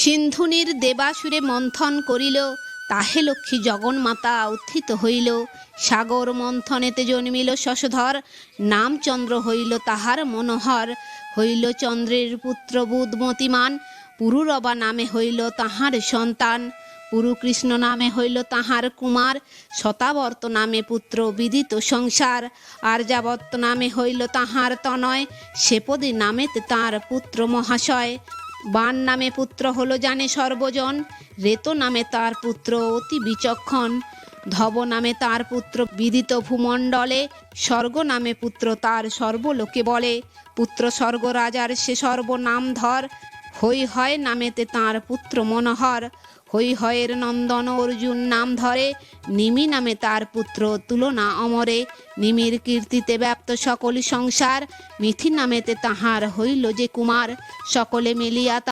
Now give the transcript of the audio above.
সিন্ধুনির দেবাসুরে মন্থন করিল, তাহে লক্ষ্মী জগন্মাতা উত্থিত হইল। সাগর মন্থনেতে জন্মিল শশধর, নামচন্দ্র হইল তাহার মনোহর। হইল চন্দ্রের পুত্র বুধমতিমান, পুরুরবা নামে হইল তাহার সন্তান। পুরুকৃষ্ণ নামে হইল তাহার কুমার, শতাবর্ত নামে পুত্র বিদিত সংসার। আর্যাবর্ত নামে হইল তাহার তনয়, সেপদী নামেতে তাঁর পুত্র মহাশয়। বাণ নামে পুত্র হলো জানে সর্বজন, রেত নামে তার পুত্র অতি বিচক্ষণ। ধব নামে তার পুত্র বিদিত ভূমণ্ডলে, স্বর্গ নামে পুত্র তার সর্বলোকে বলে। পুত্র স্বর্গ রাজার সে সর্বনাম ধর, হৈ হয় নামেতে তাঁর পুত্র মনোহর। হৈ হয়ের নন্দন অর্জুন নাম ধরে, নিমি নামে তার পুত্র তুলনা অমরে। নিমির কীর্তিতে ব্যাপ্ত সকল সংসার, মিথি নামেতে তাহার হইল যে কুমার। সকলে মিলিয়া